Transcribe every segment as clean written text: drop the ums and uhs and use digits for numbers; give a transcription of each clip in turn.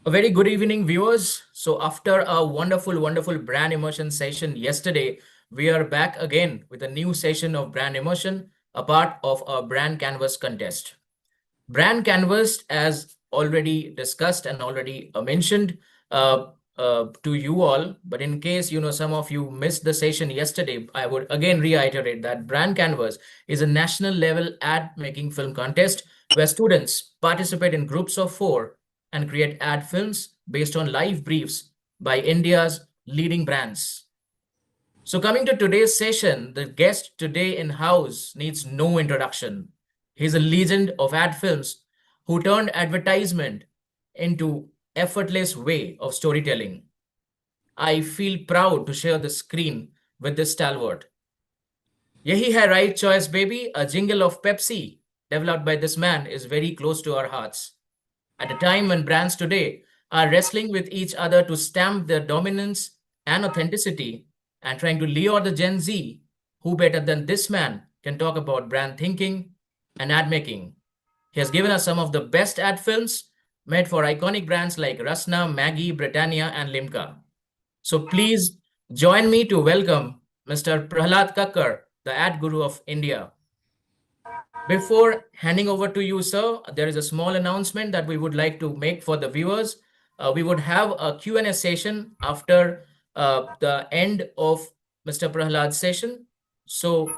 A very good evening, viewers. So, after a wonderful brand immersion session yesterday, we are back again with a new session of brand immersion, a part of our brand canvas contest. Brand canvas, as already discussed and already mentioned to you all, but in case some of you missed the session yesterday, I would again reiterate that brand canvas is a national level ad making film contest where students participate in groups of four and create ad films based on live briefs by India's leading brands. So, coming to today's session, the guest today in house needs no introduction. He's a legend of ad films who turned advertisement into effortless way of storytelling. I feel proud to share the screen with this stalwart. Yahi hai right choice, baby. A jingle of Pepsi developed by this man is very close to our hearts. At a time when brands today are wrestling with each other to stamp their dominance and authenticity and trying to lure the Gen Z, who better than this man can talk about brand thinking and ad making? He has given us some of the best ad films made for iconic brands like Rasna, Maggi, Britannia, and Limca. So please join me to welcome Mr. Prahlad Kakar, the ad guru of India. Before handing over to you, sir, there is a small announcement that we would like to make for the viewers. We would have a Q&A session after the end of Mr. Prahlad's session. So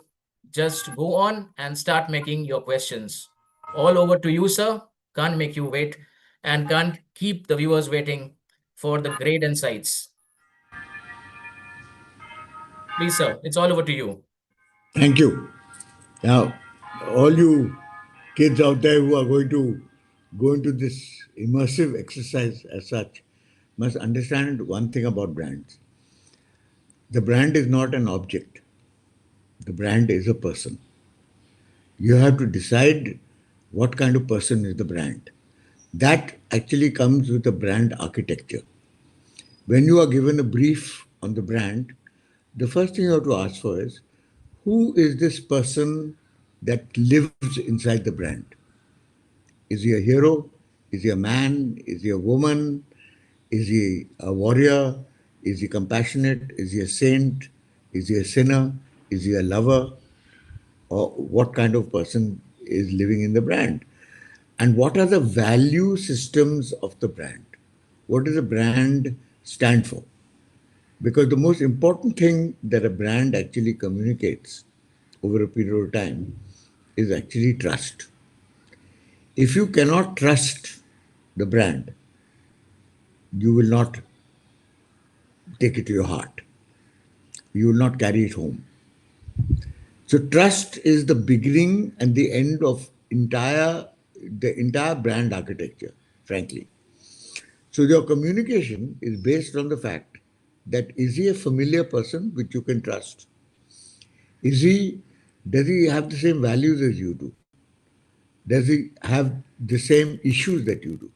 just go on and start making your questions. All over to you, sir. Can't make you wait and can't keep the viewers waiting for the great insights. Please, sir, it's all over to you. Thank you. Now, all you kids out there who are going to go into this immersive exercise as such must understand one thing about brands. The brand is not an object, the brand is a person. You have to decide what kind of person is the brand. That actually comes with a brand architecture. When you are given a brief on the brand, the first thing you have to ask for is who is this person that lives inside the brand? Is he a hero? Is he a man? Is he a woman? Is he a warrior? Is he compassionate? Is he a saint? Is he a sinner? Is he a lover? Or what kind of person is living in the brand? And what are the value systems of the brand? What does the brand stand for? Because the most important thing that a brand actually communicates over a period of time is actually trust. If you cannot trust the brand, you will not take it to your heart. You will not carry it home. So trust is the beginning and the end of entire brand architecture, frankly. So your communication is based on the fact that is he a familiar person which you can trust? Is he does he have the same values as you do? Does he have the same issues that you do?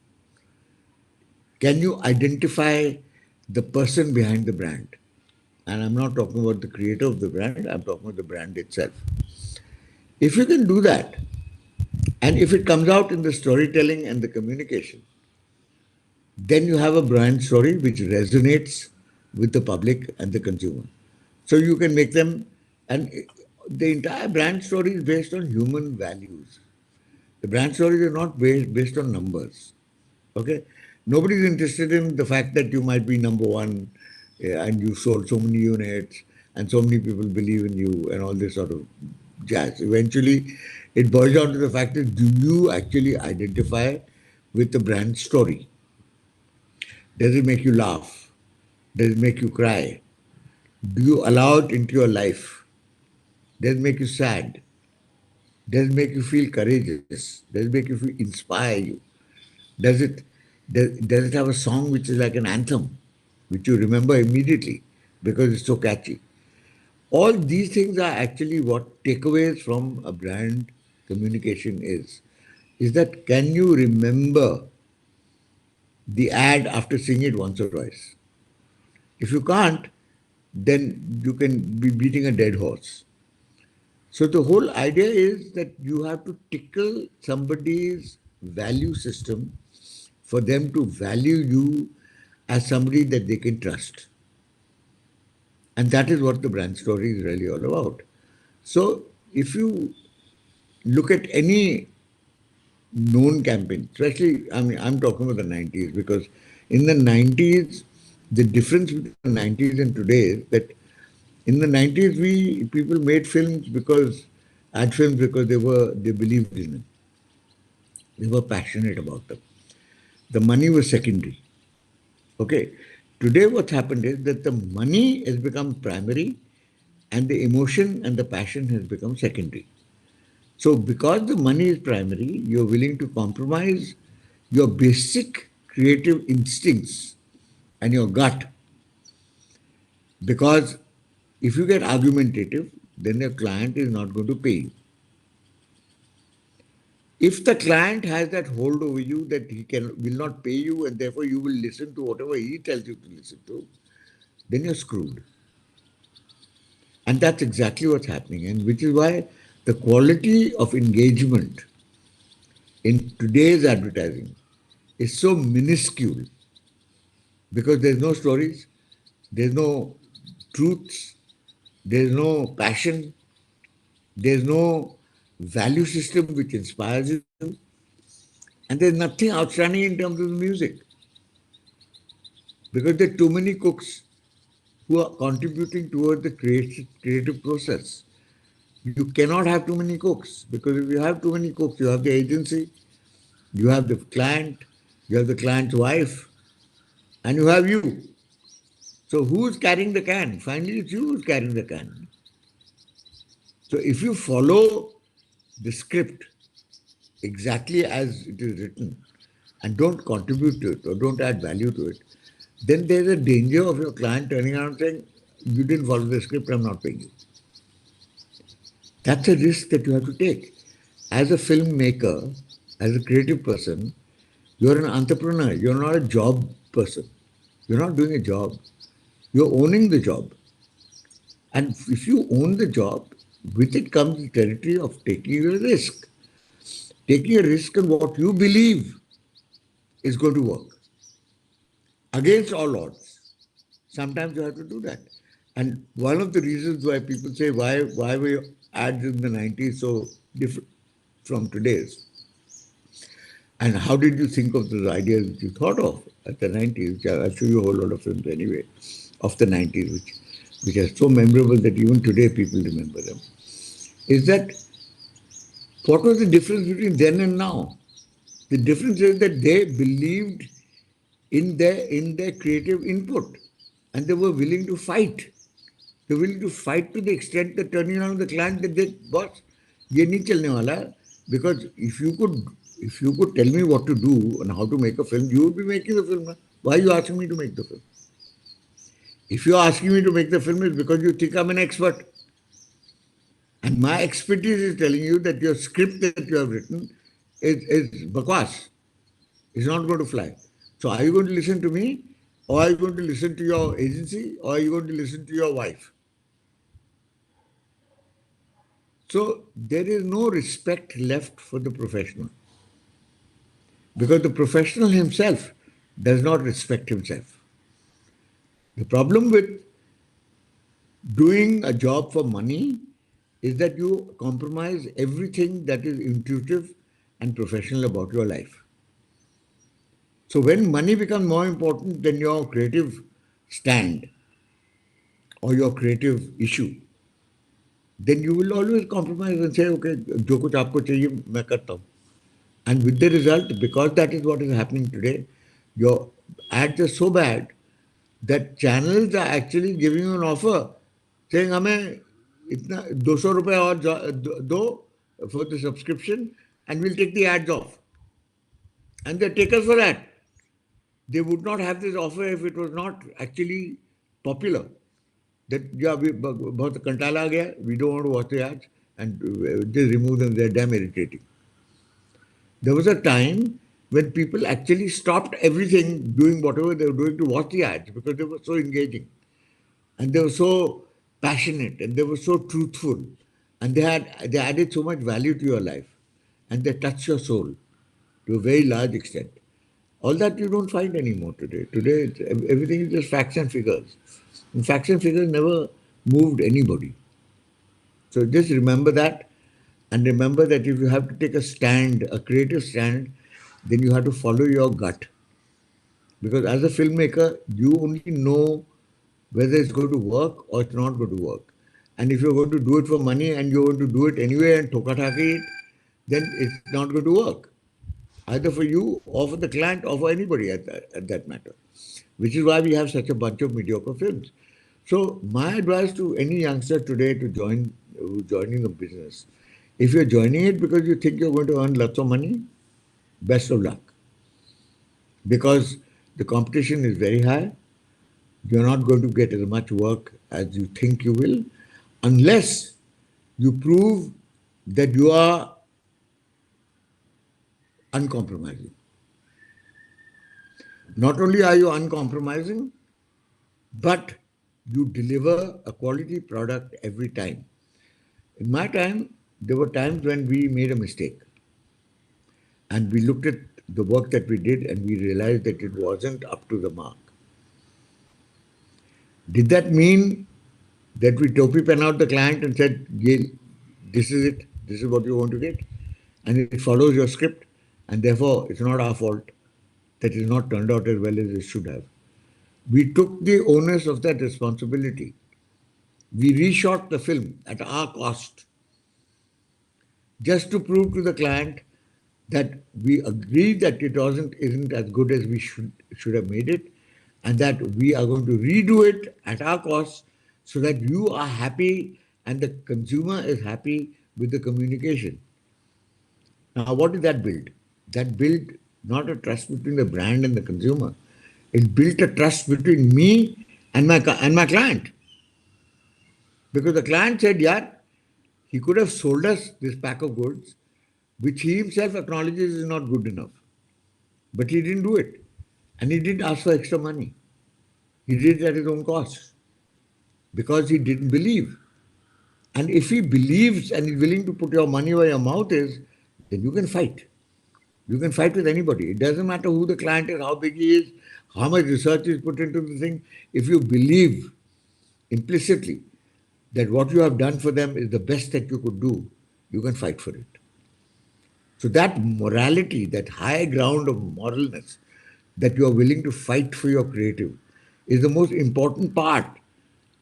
Can you identify the person behind the brand? And I'm not talking about the creator of the brand, I'm talking about the brand itself. If you can do that, and if it comes out in the storytelling and the communication, then you have a brand story which resonates with the public and the consumer. So you can make them, and the entire brand story is based on human values. The brand stories are not based on numbers. Okay? Nobody's interested in the fact that you might be number one and you sold so many units and so many people believe in you and all this sort of jazz. Eventually, it boils down to the fact that do you actually identify with the brand story? Does it make you laugh? Does it make you cry? Do you allow it into your life? Does it make you sad? Does it make you feel courageous? Does it make you feel inspire you? Does it does it have a song which is like an anthem, which you remember immediately because it's so catchy? All these things are actually what takeaways from a brand communication is that can you remember the ad after seeing it once or twice? If you can't, then you can be beating a dead horse. So the whole idea is that you have to tickle somebody's value system for them to value you as somebody that they can trust. And that is what the brand story is really all about. So if you look at any known campaign, especially, I mean, I'm talking about the 90s, because in the 90s, the difference between the 90s and today is that in the 90s, people made films because, ad films because they believed in them. They were passionate about them. The money was secondary. Okay. Today, what's happened is that the money has become primary and the emotion and the passion has become secondary. So, because the money is primary, you're willing to compromise your basic creative instincts and your gut. Because if you get argumentative, then your client is not going to pay you. If the client has that hold over you that he will not pay you and therefore you will listen to whatever he tells you to listen to, then you're screwed. And that's exactly what's happening, and which is why the quality of engagement in today's advertising is so minuscule because there's no stories, there's no truths, there's no passion, there's no value system which inspires you, and there's nothing outstanding in terms of the music because there are too many cooks who are contributing towards the creative process. You cannot have too many cooks because if you have too many cooks, you have the agency, you have the client, you have the client's wife, and you have you. So who's carrying the can? Finally, it's you who's carrying the can. So if you follow the script exactly as it is written and don't contribute to it or don't add value to it, then there's a danger of your client turning around and saying, you didn't follow the script, I'm not paying you. That's a risk that you have to take. As a filmmaker, as a creative person, you're an entrepreneur. You're not a job person. You're not doing a job. You're owning the job. And if you own the job, with it comes the territory of taking a risk. Taking a risk on what you believe is going to work against all odds. Sometimes you have to do that. And one of the reasons why people say, why were ads in the 90s so different from today's? And how did you think of those ideas that you thought of at the 90s? I'll show you a whole lot of films anyway of the 90s, which are so memorable that even today people remember them. Is that what was the difference between then and now? The difference is that they believed in their creative input and they were willing to fight. They were willing to fight to the extent that turning around the client that they boss, ये नहीं चलने वाला because if you could tell me what to do and how to make a film, you would be making the film. Why are you asking me to make the film? If you're asking me to make the film, it's because you think I'm an expert. And my expertise is telling you that your script that you have written is bakwas. It's not going to fly. So are you going to listen to me? Or are you going to listen to your agency? Or are you going to listen to your wife? So there is no respect left for the professional because the professional himself does not respect himself. The problem with doing a job for money is that you compromise everything that is intuitive and professional about your life. So when money becomes more important than your creative stand or your creative issue, then you will always compromise and say, okay, जो कुछ आपको चाहिए मैं करता हूँ. And with the result, because that is what is happening today, your ads are so bad that channels are actually giving you an offer saying हमें इतना 200 रुपए और दो for the subscription and we'll take the ads off. And they take us for that. They would not have this offer if it was not actually popular. That yeah, बहुत कंटाला आ गया, we don't want to watch the ads and they remove them, they're damn irritating. There was a time when people actually stopped everything doing whatever they were doing to watch the ads because they were so engaging and they were so passionate and they were so truthful and they added so much value to your life and they touched your soul to a very large extent. All that you don't find anymore today. Today, everything is just facts and figures. And facts and figures never moved anybody. So just remember that, and remember that if you have to take a stand, a creative stand, then you have to follow your gut. Because as a filmmaker, you only know whether it's going to work or it's not going to work. And if you're going to do it for money and you're going to do it anyway and tokataki it, then it's not going to work, either for you or for the client or for anybody at that matter. Which is why we have such a bunch of mediocre films. So my advice to any youngster today to join who's joining a business, if you're joining it because you think you're going to earn lots of money, best of luck. Because the competition is very high. You're not going to get as much work as you think you will, unless you prove that you are uncompromising. Not only are you uncompromising, but you deliver a quality product every time. In my time, there were times when we made a mistake and we looked at the work that we did and we realized that it wasn't up to the mark. Did that mean that we topi pen out the client and said, yeah, this is it, this is what you want to get, and it follows your script, and therefore it's not our fault that it is not turned out as well as it should have? We took the onus of that responsibility. We reshot the film at our cost just to prove to the client that we agree that it isn't as good as we should have made it, and that we are going to redo it at our cost so that you are happy and the consumer is happy with the communication. Now, what did that build? That built not a trust between the brand and the consumer. It built a trust between me and my client, because the client said, "Yeah, he could have sold us this pack of goods, which he himself acknowledges is not good enough. But he didn't do it. And he didn't ask for extra money. He did it at his own cost because he didn't believe. And if he believes and is willing to put your money where your mouth is, then you can fight. You can fight with anybody. It doesn't matter who the client is, how big he is, how much research is put into the thing. If you believe implicitly that what you have done for them is the best that you could do, you can fight for it. So that morality, that high ground of moralness, that you are willing to fight for your creative, is the most important part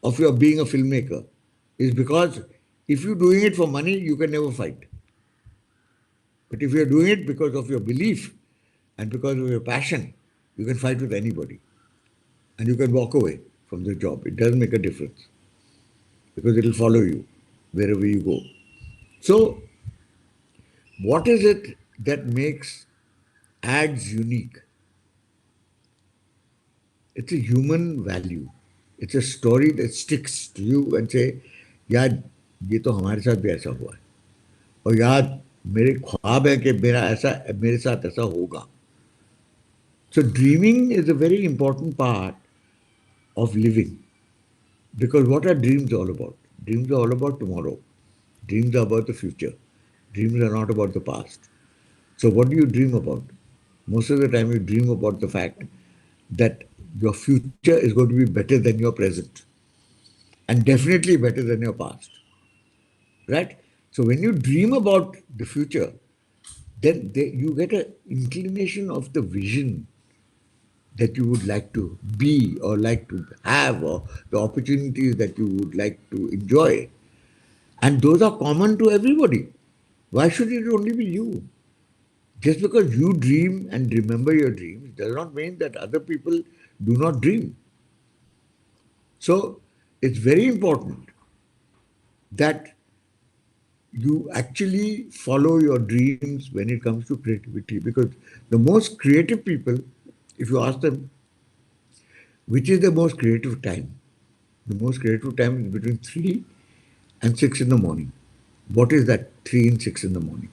of your being a filmmaker. Is because if you're doing it for money, you can never fight. But if you're doing it because of your belief and because of your passion, you can fight with anybody. And you can walk away from the job. It doesn't make a difference because it'll follow you wherever you go. So, what is it that makes ads unique? It's a human value. It's a story that sticks to you and say, यार ये तो हमारे साथ भी ऐसा हुआ है और यार मेरे ख्वाब है कि मेरे साथ ऐसा होगा. So dreaming is a very important part of living, because what are dreams all about? Dreams are all about tomorrow. Dreams are about the future. Dreams are not about the past. So what do you dream about? Most of the time you dream about the fact that your future is going to be better than your present, and definitely better than your past. Right? So when you dream about the future, then you get an inclination of the vision that you would like to be or like to have, or the opportunities that you would like to enjoy. And those are common to everybody. Why should it only be you? Just because you dream and remember your dreams does not mean that other people do not dream. So it's very important that you actually follow your dreams when it comes to creativity, because the most creative people, if you ask them which is the most creative time, the most creative time is between 3 and 6 in the morning. What is that 3 and 6 in the morning?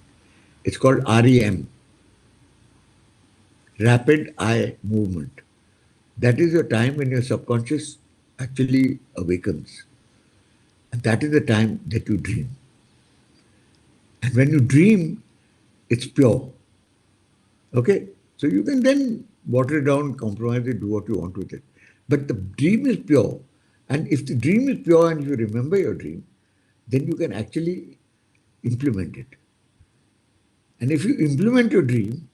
It's called REM, rapid eye movement. That is your time when your subconscious actually awakens, and that is the time that you dream. And when you dream, it's pure. Okay? So you can then water it down, compromise it, do what you want with it. But the dream is pure. And if the dream is pure and you remember your dream, then you can actually implement it. And if you implement your dream,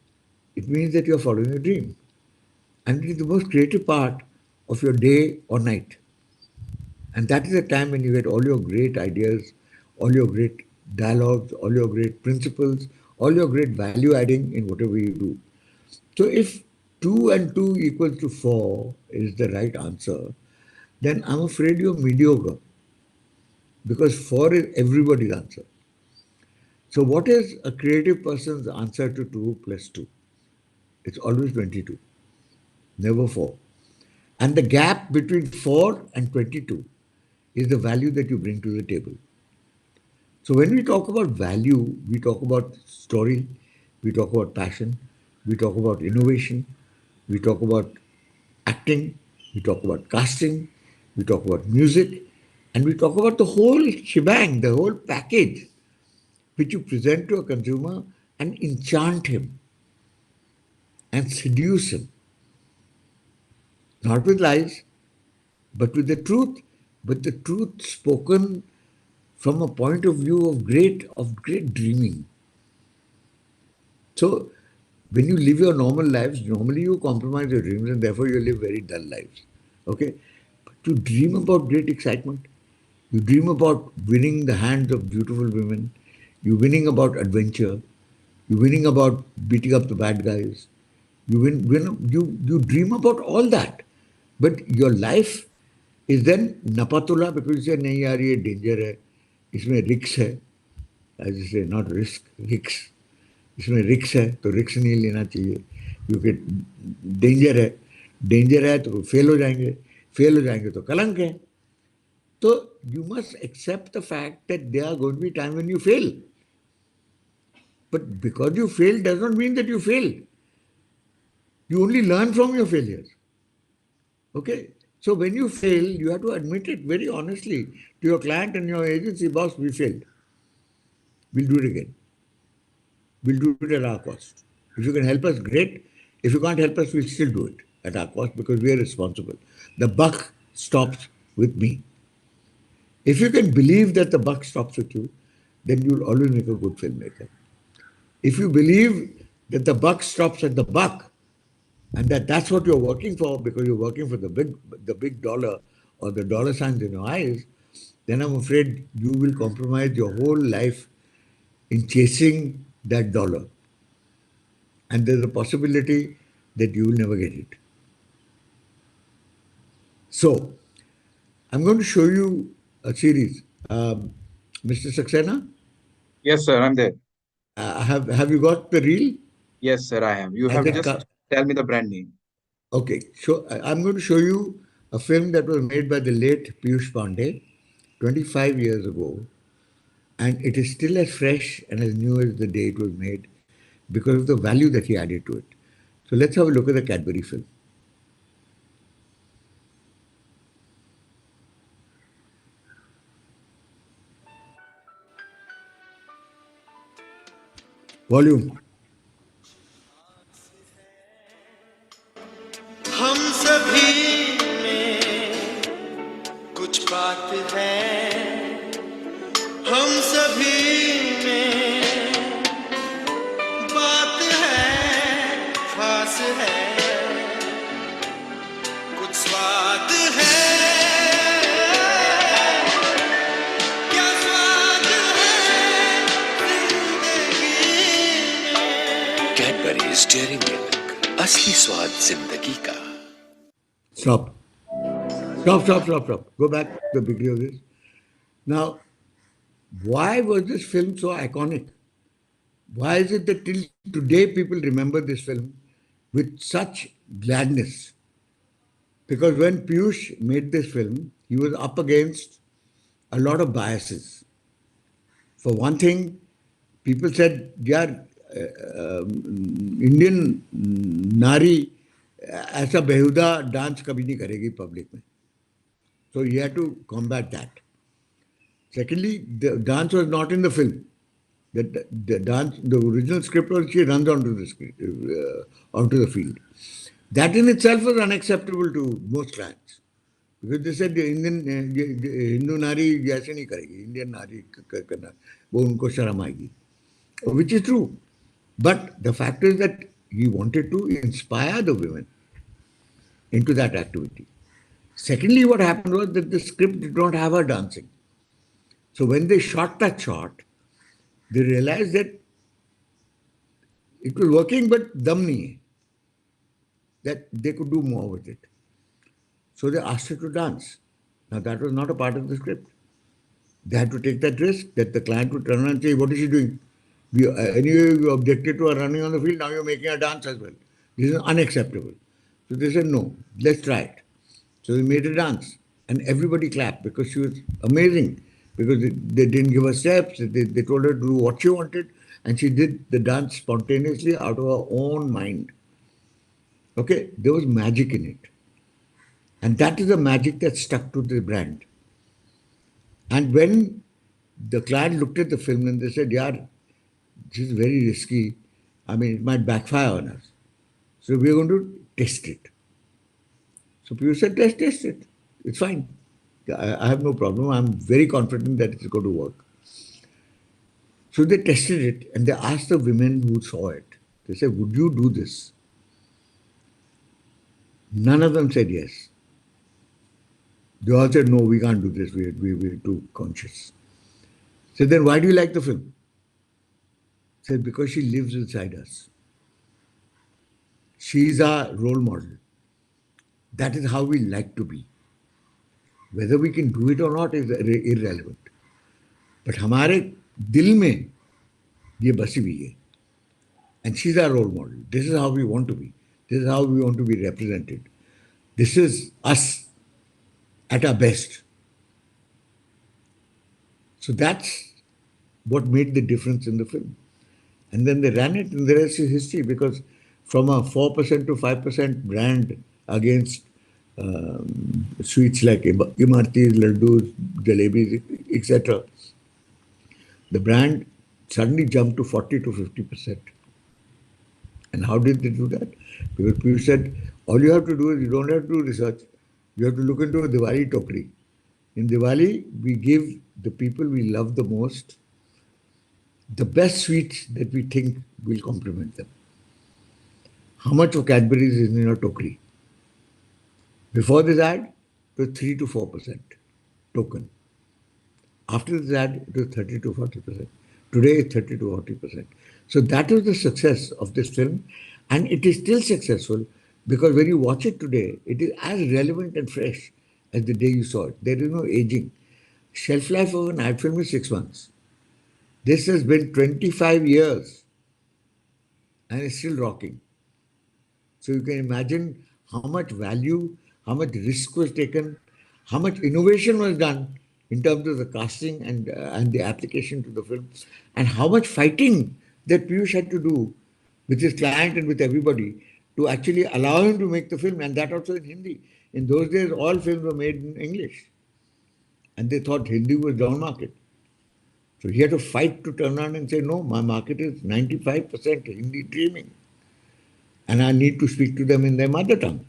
it means that you're following your dream. And it is the most creative part of your day or night. And that is the time when you get all your great ideas, all your great dialogues, all your great principles, all your great value adding in whatever you do. So if 2 and 2 equals to 4 is the right answer, then I'm afraid you're mediocre because 4 is everybody's answer. So what is a creative person's answer to 2 plus 2? It's always 22, never 4. And the gap between 4 and 22 is the value that you bring to the table. So when we talk about value, we talk about story, we talk about passion, we talk about innovation, we talk about acting, we talk about casting, we talk about music, and we talk about the whole shebang, the whole package which you present to a consumer and enchant him and seduce him. Not with lies, but with the truth, but the truth spoken from a point of view of great dreaming. So when you live your normal lives, normally you compromise your dreams and therefore you live very dull lives. Okay? But you dream about great excitement. You dream about winning the hands of beautiful women. You're winning about adventure. You're winning about beating up the bad guys. You dream about all that. But your life is then napatula because you say, नहीं यार ये danger है, इसमें risk है, as you say, not risk, risk. इसमें रिक्स है तो रिक्स नहीं लेना चाहिए क्योंकि डेंजर है तो फेल हो जाएंगे तो कलंक है तो you must accept the fact that there are going to be time when you fail but because you fail does not mean that you fail you only learn from your failures okay so when you fail you have to admit it very honestly to your client and your agency boss we failed we'll do it again. We'll do it at our cost. If you can help us, great. If you can't help us, we'll still do it at our cost because we are responsible. The buck stops with me. If you can believe that the buck stops with you, then you'll always make a good filmmaker. If you believe that the buck stops at the buck and that's what you're working for because you're working for the big dollar or the dollar signs in your eyes, then I'm afraid you will compromise your whole life in chasing that dollar. And there's a possibility that you will never get it. So, I'm going to show you a series. Mr. Saxena, Yes, sir, I'm there. have you got the reel? Yes, sir, I have. You Has have it just tell me the brand name. Okay, so I'm going to show you a film that was made by the late Piyush Pandey 25 years ago, and it is still as fresh and as new as the day it was made because of the value that he added to it. So let's have a look at the Cadbury film. Volume. हम सभी में कुछ बात है हम सभी में बात है खास है कुछ स्वाद है क्या स्वाद है जिंदगी में कैडबरी स्टीयरिंग मिल्क असली स्वाद जिंदगी का Stop. Stop. Go back to the beginning of this. Now, why was this film so iconic? Why is it that till today people remember this film with such gladness? Because when Piyush made this film, he was up against a lot of biases. For one thing, people said, यार Indian नारी ऐसा बेहुदा dance कभी नहीं करेगी public में so he had to combat that. Secondly, the dance was not in the film. The dance, the original script was she runs onto the field. That in itself was unacceptable to most clients. Because they said Hindu nari ऐसे नहीं करेगी, Indian nari करना, वो उनको शर्म आएगी. Which is true. But the fact is that he wanted to inspire the women into that activity. Secondly, what happened was that the script did not have her dancing. So when they shot that shot, they realized that it was working, but dum nahi hai, that they could do more with it. So they asked her to dance. Now that was not a part of the script. They had to take that risk that the client would turn around and say, "What is she doing? Anyway, you objected to her running on the field, now you're making her dance as well. This is unacceptable." So they said, "No, let's try it." So they made her dance, and everybody clapped because she was amazing. Because they didn't give her steps, they told her to do what she wanted, and she did the dance spontaneously out of her own mind. Okay, there was magic in it. And that is the magic that stuck to the brand. And when the client looked at the film and they said, "Yeah, this is very risky. I mean, it might backfire on us. So we're going to test it." So people said, test it. It's fine. I have no problem. I'm very confident that it's going to work. So they tested it and they asked the women who saw it, they said, "Would you do this?" None of them said yes. They all said, "No, we can't do this. We're too conscious." So then why do you like the film? Said, "Because she lives inside us. She's our role model. That is how we like to be. Whether we can do it or not is irrelevant. But हमारे दिल में ये बसी हुई है. And she's our role model. This is how we want to be. This is how we want to be represented. This is us at our best." So that's what made the difference in the film. And then they ran it, and the rest is history, because from a 4% to 5% brand against sweets like imartis, laddus, jalebis, etc., the brand suddenly jumped to 40 to 50%. And how did they do that? Because people said, all you have to do is you don't have to do research. You have to look into a Diwali tokri. In Diwali, we give the people we love the most the best sweets that we think will complement them. How much of Cadbury's is in a tokri? Before this ad, it was 3 to 4% token. After this ad, it was 30 to 40%. Today, it's 30 to 40%. So that was the success of this film. And it is still successful because when you watch it today, it is as relevant and fresh as the day you saw it. There is no aging. Shelf life of an ad film is 6 months. This has been 25 years and it's still rocking. So you can imagine how much value, how much risk was taken, how much innovation was done in terms of the casting and the application to the film, and how much fighting that Piyush had to do with his client and with everybody to actually allow him to make the film, and that also in Hindi. In those days, all films were made in English, and they thought Hindi was down market. So he had to fight to turn around and say, "No, my market is 95% Hindi dreaming. And I need to speak to them in their mother tongue.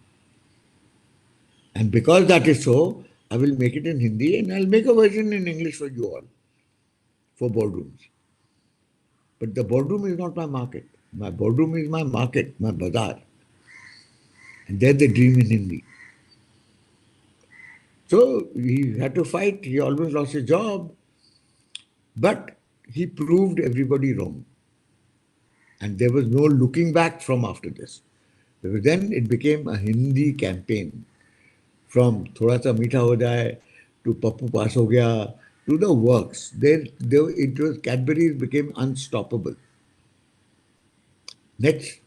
And because that is so, I will make it in Hindi and I'll make a version in English for you all, for boardrooms." But the boardroom is not my market. My boardroom is my market, my bazaar. And there they dream in Hindi. So he had to fight. He almost lost his job. But he proved everybody wrong. And there was no looking back from after this. Because then it became a Hindi campaign. From Thoda Sa Meetha Ho Jaye to Pappu Paas Ho Gaya to the works. It was Cadbury's became unstoppable. Next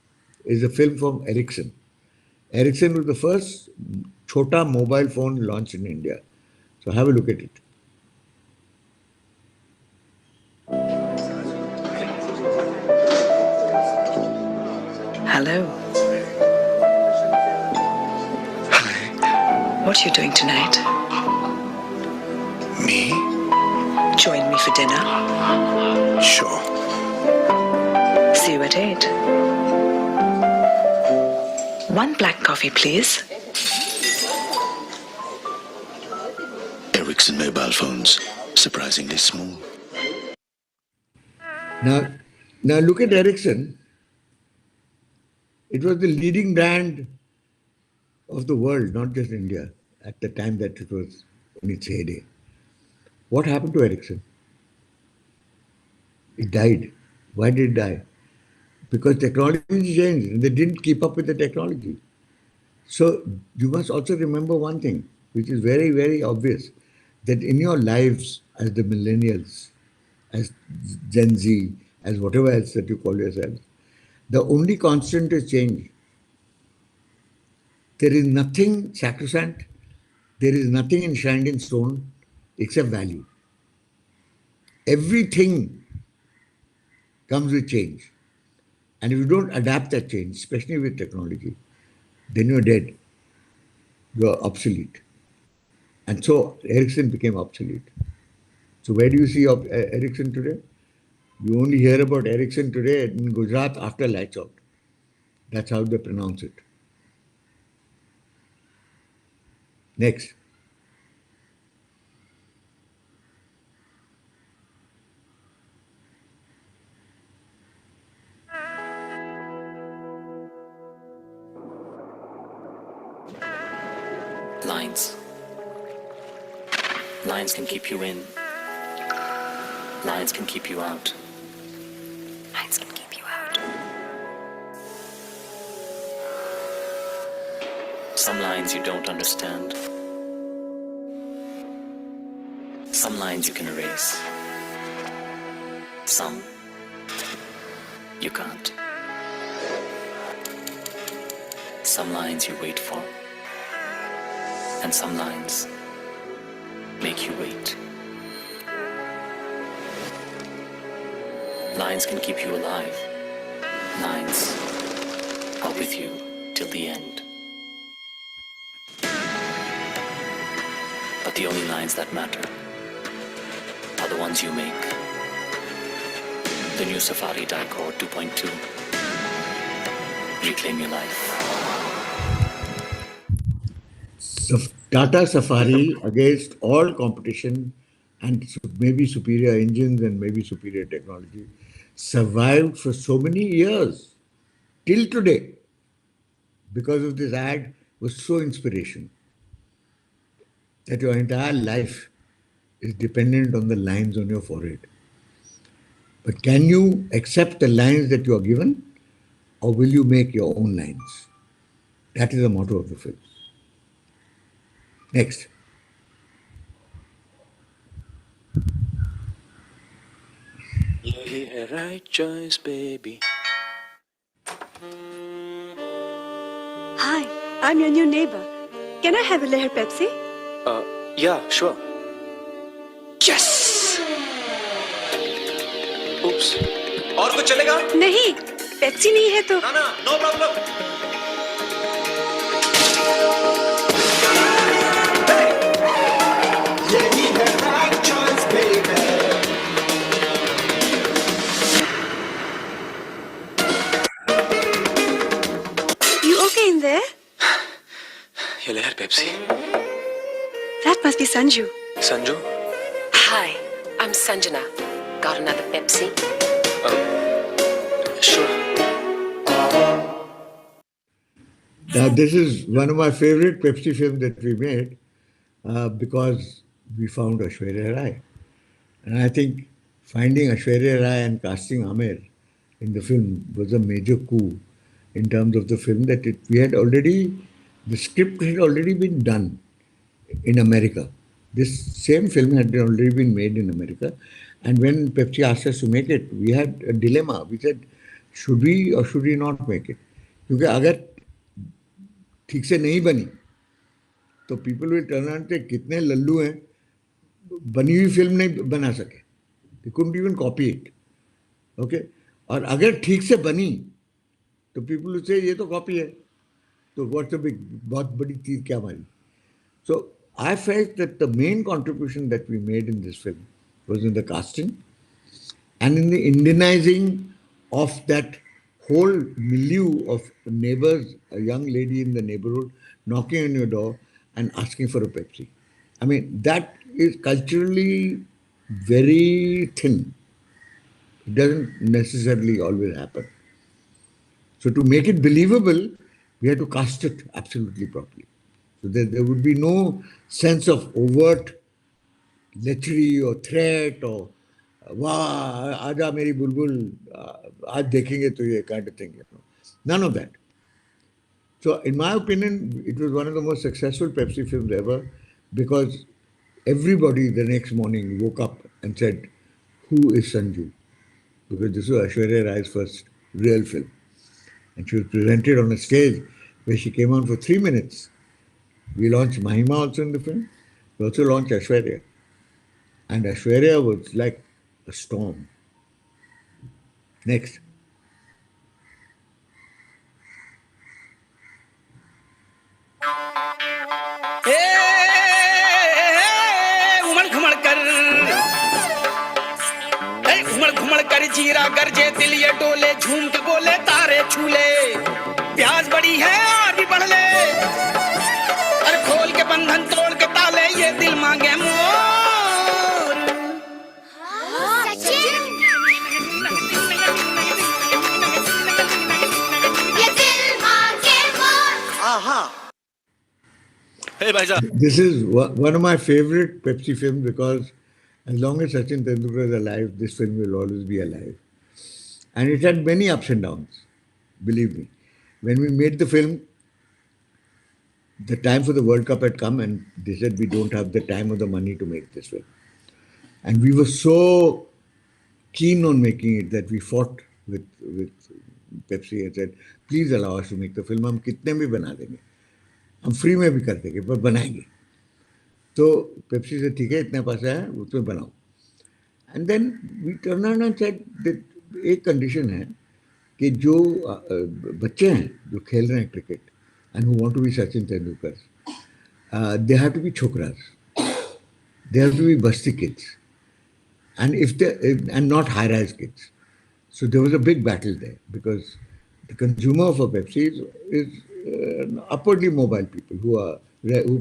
is a film from Ericsson. Ericsson was the first Chota mobile phone launched in India. So have a look at it. Hello. Hi. What are you doing tonight? Me? Join me for dinner. Sure. See you at 8. One black coffee, please. Ericsson mobile phones, surprisingly small. Now, now look at Ericsson. It was the leading brand of the world, not just India, at the time that it was in its heyday. What happened to Ericsson? It died. Why did it die? Because technology changed and they didn't keep up with the technology. So you must also remember one thing, which is very, very obvious, that in your lives as the millennials, as Gen Z, as whatever else that you call yourselves, the only constant is change. There is nothing sacrosanct, there is nothing enshrined in stone except value. Everything comes with change. And if you don't adapt that change, especially with technology, then you're dead. You're obsolete. And so Ericsson became obsolete. So where do you see Ericsson today? You only hear about Ericsson today in Gujarat after lights out. That's how they pronounce it. Next. Lines. Lines can keep you in. Lines can keep you out. Lines can keep you out. Some lines you don't understand. Some lines you can erase. Some you can't. Some lines you wait for. And some lines make you wait. Lines can keep you alive. Lines are with you till the end. But the only lines that matter are the ones you make. The new Safari Dicore 2.2. Reclaim your life. Tata Safari against all competition and maybe superior engines and maybe superior technology survived for so many years till today because of this ad was so inspirational that your entire life is dependent on the lines on your forehead. But can you accept the lines that you are given or will you make your own lines? That is the motto of the film. Next. Yeah, right choice, baby. Hi, I'm your new neighbor. Can I have a Leher Pepsi? Yeah, sure. Yes! Oops. और कुछ चलेगा? नहीं, Pepsi नहीं है तो ना ना, no problem. यही है right choice, baby. You okay in there? ये लहर Pepsi. That must be Sanju. Sanju? Hi, I'm Sanjana. Got another Pepsi? Sure. Now, this is one of my favorite Pepsi films that we made because we found Aishwarya Rai. And I think finding Aishwarya Rai and casting Amer in the film was a major coup in terms of the film that the script had already been done in America. This same film had already been made in America. And when Pepsi asked us to make it, we had a dilemma. We said, should we or should we not make it? क्योंकि अगर ठीक से नहीं बनी तो people will turn out के कितने लल्लू हैं बनी हुई फिल्म नहीं बना सके they couldn't even copy it okay और अगर ठीक से बनी तो पीपल से ये तो कॉपी है तो व्हाट्स द बिग बहुत बड़ी चीज क्या मारी so I felt that the main contribution that we made in this film was in the casting and in the Indianizing of that whole milieu of neighbors, a young lady in the neighborhood knocking on your door and asking for a Pepsi. I mean, that is culturally very thin. It doesn't necessarily always happen. So to make it believable, we had to cast it absolutely properly. So there would be no sense of overt lechery or threat or वाह आजा मेरी बुलबुल आज देखेंगे तो ये kind of thing, you know. None of that. So in my opinion, it was one of the most successful Pepsi films ever because everybody the next morning woke up and said, "Who is Sanju?" Because this was Aishwarya Rai's first real film, and she was presented on a stage where she came on for 3 minutes. We launched Mahima also in the film. We also launched Aishwarya. And Aishwarya was like a storm. Next. उमड़ घुमड़ कर उमड़ घुमड़ कर जीरा गरजे दिल ये डोले झूम के बोले तारे छूले प्यास बड़ी है और भी बढ़ ले अरे खोल के बंधन तोड़ के ताले ये दिल मांगे मोर ये दिल मांगे मोर This is one of my favorite Pepsi films because as long as Sachin Tendulkar is alive, this film will always be alive. And it had many ups and downs, believe me. When we made the film, the time for the World Cup had come and they said we don't have the time or the money to make this film. And we were so keen on making it that we fought with Pepsi and said, please allow us to make the film. हम कितने भी बना देंगे हम free में भी कर देंगे पर बनाएंगे तो पेप्सी से ठीक है इतने पैसा है उसमें बनाओ and then we turn around and said that एक कंडीशन है कि जो बच्चे हैं जो खेल रहे हैं cricket and who want to be Sachin Tendulkar they have to be छोकरास they have to be basti kids and if they and not high rise kids so there was a big battle there because the consumer of a Pepsi is upwardly mobile people who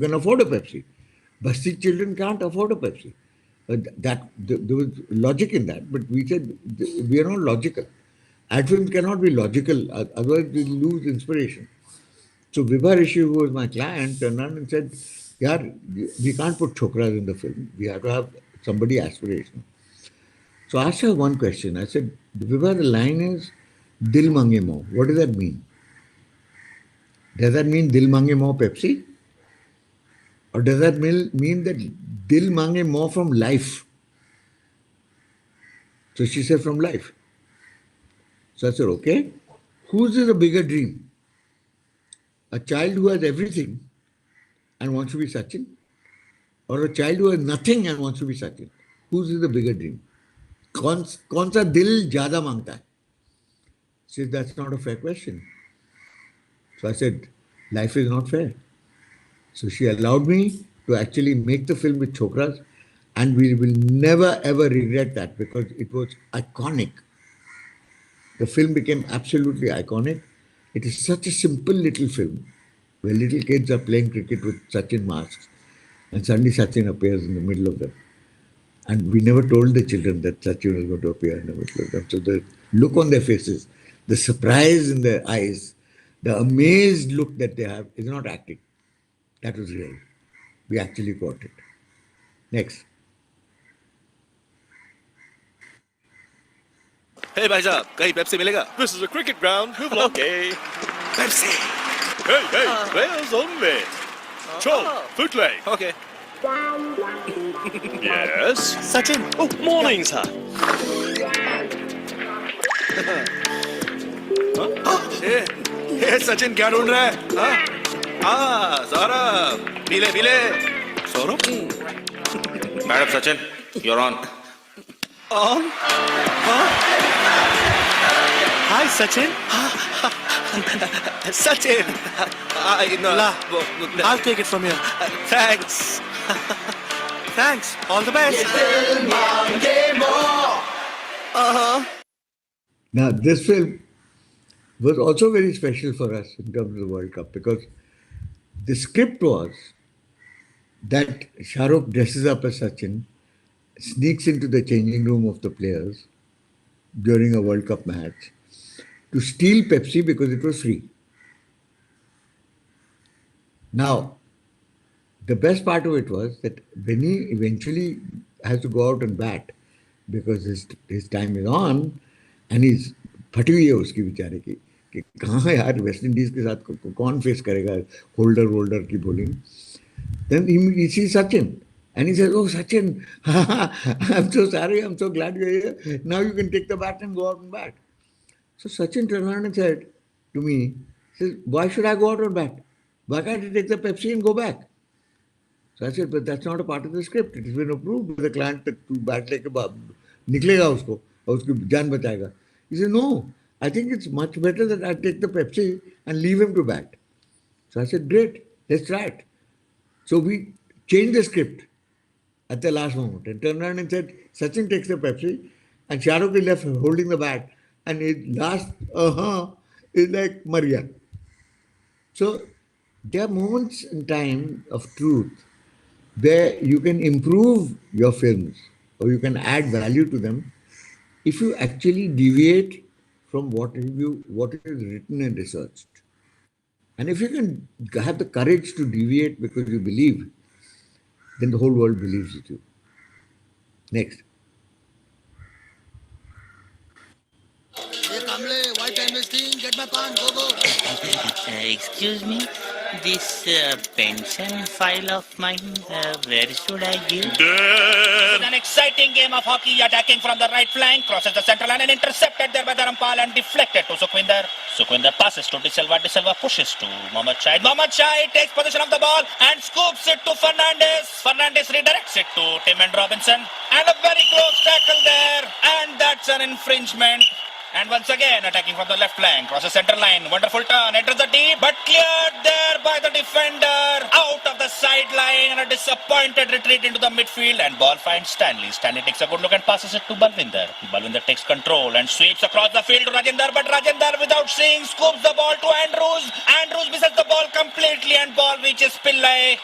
can afford a Pepsi. Basti children can't afford a Pepsi. There was logic in that, but we said we are not logical. Ad films cannot be logical, otherwise we lose inspiration. So Vibha Rishi, who was my client, turned around and said, "Yaar, we can't put chokras in the film. We have to have somebody aspirational." So I asked her one question. I said, "Vibha, the line is Dil Mange Mo. What does that mean? Does that mean Dil Mange More Pepsi? Or does that mean that Dil Mange More from life?" So she said, "From life." So I said, "Okay, whose is a bigger dream? A child who has everything and wants to be Sachin? Or a child who has nothing and wants to be Sachin? Whose is the bigger dream? कौन सा दिल ज़्यादा मांगता है?" She said, "That's not a fair question." So I said, life is not fair. So she allowed me to actually make the film with chokras, and we will never ever regret that because it was iconic. The film became absolutely iconic. It is such a simple little film where little kids are playing cricket with Sachin masks, and suddenly Sachin appears in the middle of them. And we never told the children that Sachin was going to appear in the middle of them. So the look on their faces, the surprise in their eyes, the amazed look that they have is not acting. That was real. We actually got it. Next. Hey भाई साहब कहीं Pepsi मिलेगा? This is a cricket ground. Who will Okay. Pepsi. Hey, players only. Chol, Footley. Okay. Yes. Sachin. Oh, morning sir. ये सचिन क्या ढूंढ रहा है? हाँ सौरभ पीले पीले Saurabh madam Sachin you're on Hi, Sachin. Sachin I'll take it from here. thanks Thanks. All the best. Now, this film was also very special for us in terms of the World Cup because the script was that Shah Rukh dresses up as Sachin, sneaks into the changing room of the players during a World Cup match to steal Pepsi because it was free. Now, the best part of it was that when he eventually has to go out and bat because his time is on and he's फटी हुई है उसकी बेचारे की कि कहाँ यार West Indies के साथ कौन फेस करेगा होल्डर वोल्डर की bowling. Then he sees Sachin and he says, "Oh, Sachin, I'm so sorry, I'm so glad you're here. Now you can take the bat and go out and bat." So Sachin turned around and said to me, says, "Why should I go out and bat? Why can't I take the Pepsi and go back?" So I said, "But that's not a part of the script. It has been approved by the client that to bat लेके निकलेगा उसको और उसकी जान बचाएगा." He said, "No, I think it's much better that I take the Pepsi and leave him to bat." So I said, "Great, let's try it." So we changed the script at the last moment and turned around and said, Sachin takes the Pepsi and Shah Rukh is left holding the bat and his last is like Maria. So there are moments in time of truth where you can improve your films or you can add value to them if you actually deviate from what is written and researched. And if you can have the courage to deviate because you believe, then the whole world believes it you. Next. Excuse me, this pension file of mine, where should I give? It's an exciting game of hockey, attacking from the right flank, crosses the central line and intercepted there by Dharampal and deflected to Sukhwinder. Sukhwinder passes to De Silva. De Silva pushes to Mohammad Shahid. Mohammad Shahid takes possession of the ball and scoops it to Fernandes. Fernandes redirects it to Tim and Robinson. And a very close tackle there. And that's an infringement. And once again, attacking from the left flank, crosses center line, wonderful turn, enters the deep, but cleared there by the defender, out of the sideline, and a disappointed retreat into the midfield, and ball finds Stanley. Stanley takes a good look and passes it to Balwinder. Balwinder takes control and sweeps across the field to Rajendar, but Rajendar, without seeing, scoops the ball to Andrews. Andrews misses the ball completely, and ball reaches Pillai.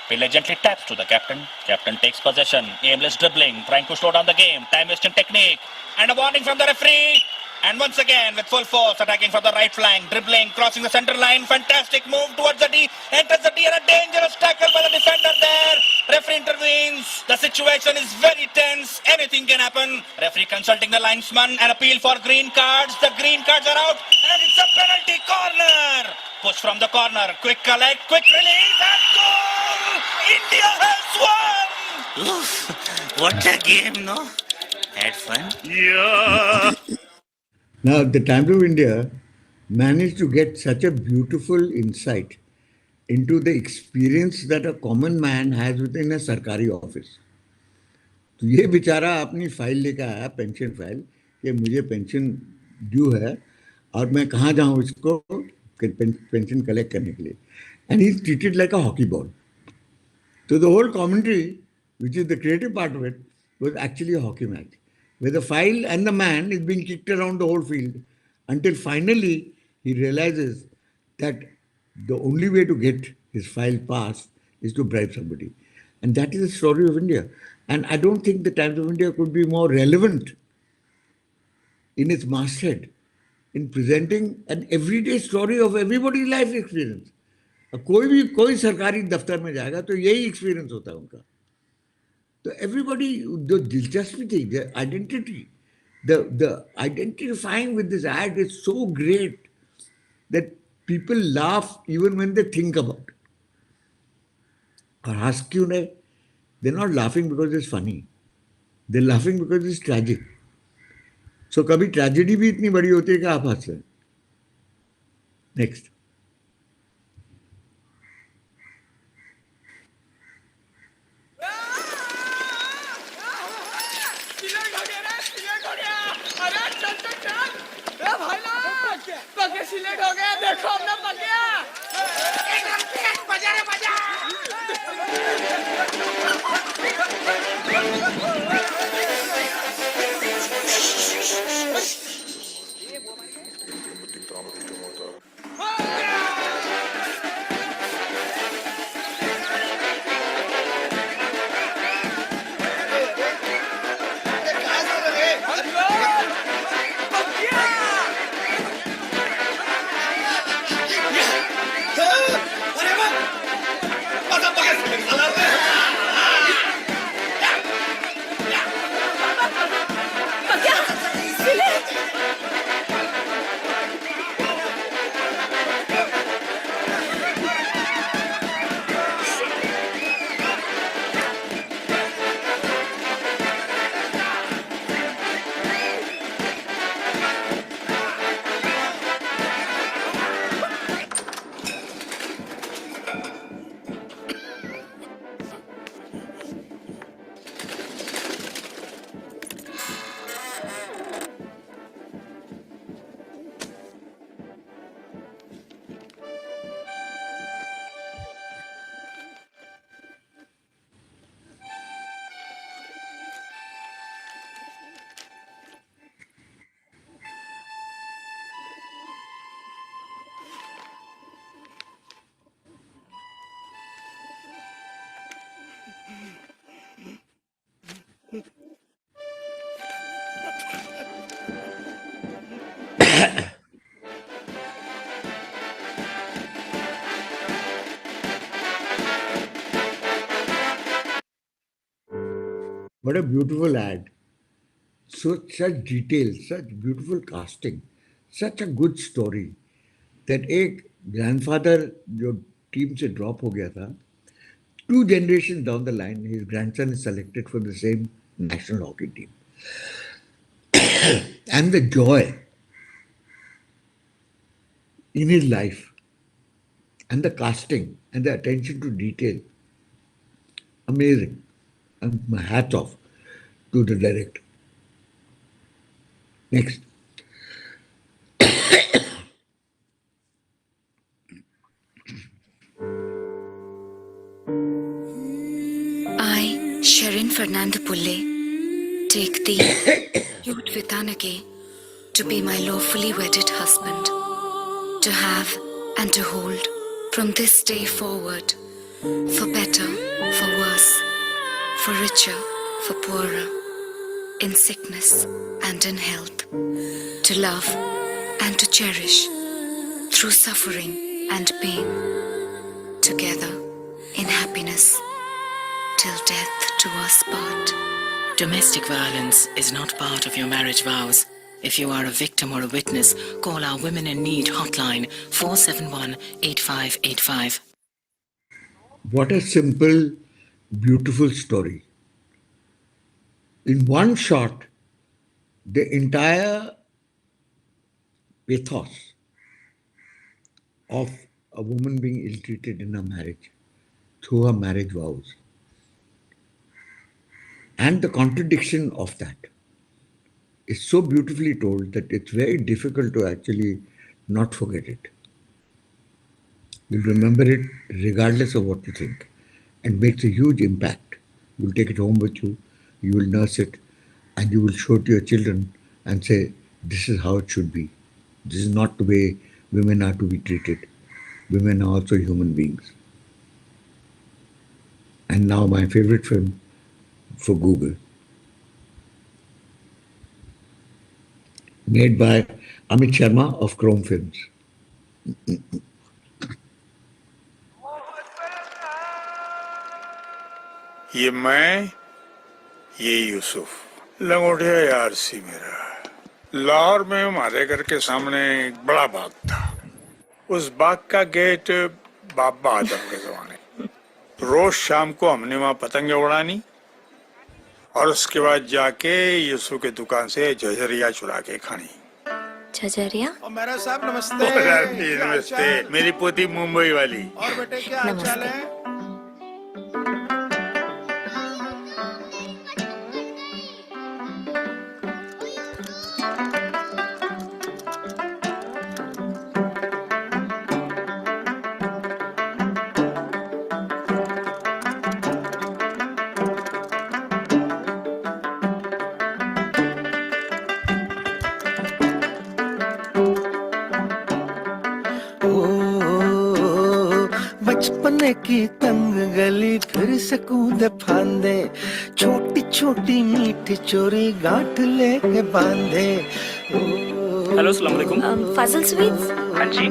Pillai gently taps to the captain. Captain takes possession, aimless dribbling, trying to slow down the game, time-wasting technique, and a warning from the referee. And once again, with full force, attacking from the right flank, dribbling, crossing the center line, fantastic move towards the D, enters the D, and a dangerous tackle by the defender there. Referee intervenes. The situation is very tense. Anything can happen. Referee consulting the linesman, an appeal for green cards. The green cards are out, and it's a penalty corner. Push from the corner, quick collect, quick release, and goal! India has won! Oof, what a game, no? Had fun? Yeah. Now, the Times of India managed to get such a beautiful insight into the experience that a common man has within a सरकारी office. तो ये बेचारा अपनी file लेकर आया pension file कि मुझे pension due है और मैं कहाँ जाऊँ इसको पेंशन कलेक्ट करने के लिए and he's treated like a hockey ball. So the whole commentary, which is the creative part of it, was actually a hockey match, where the file and the man is being kicked around the whole field until finally he realizes that the only way to get his file passed is to bribe somebody. And that is the story of India. And I don't think the Times of India could be more relevant in its masthead in presenting an everyday story of everybody's life experience. कोई सरकारी दफ्तर में जाएगा तो यही experience होता है उनका. So everybody, the दिलचस्पी थी, the identifying with this ad is so great that people laugh even when they think about it. और हंस क्यों नहीं? They're not laughing because it's funny. They're laughing because it's tragic. So कभी tragedy भी इतनी बड़ी होती है कि आप हंस रहे हैं. Next. सिलेक्ट हो गया देखो अपना पकिया एकदम बजा रे बजा What a beautiful ad. So such details, such beautiful casting, such a good story that एक grandfather जो टीम से drop हो गया था, 2 generations down the line, his grandson is selected for the same national hockey team. And the joy in his life and the casting and the attention to detail, amazing. And my hats off to the director. Next. I, Sharon Fernando Pulle, take thee, Yud Vitanake, to be my lawfully wedded husband, to have and to hold from this day forward, for better, for worse, for richer, for poorer, in sickness and in health, to love and to cherish, through suffering and pain, together in happiness, till death do us part. Domestic violence is not part of your marriage vows. If you are a victim or a witness, call our Women in Need hotline 471-8585. What a simple, beautiful story. In one shot, the entire pathos of a woman being ill-treated in her marriage through her marriage vows and the contradiction of that is so beautifully told that it's very difficult to actually not forget it. You'll remember it regardless of what you think and makes a huge impact. You'll take it home with you, you will nurse it, and you will show it to your children and say, this is how it should be. This is not the way women are to be treated. Women are also human beings. And now my favorite film for Google, made by Amit Sharma of Chrome Films. ये मैं, ये यूसुफ, लंगोटिया यार सी मेरा। लाहौर में हमारे घर के सामने एक बड़ा बाग था। उस बाग का गेट बाबा आदम के जमाने। रोज शाम को हमने वहाँ पतंगे उड़ानी और उसके बाद जाके यूसुफ की दुकान से झझरिया चुरा के खानी। झझरिया? और मेरा साहब नमस्ते। नमस्ते, मेरी पोती मुंबई वाली। और बेटे क्या हाल चाल है? बचपन की तंग गली फिर से कूद फांदे, छोटी छोटी मीठी चोरी गांठ लेके बांधे। हेलो अस्सलाम वालेकुम। फाजिल स्वीट्स? हाँ जी।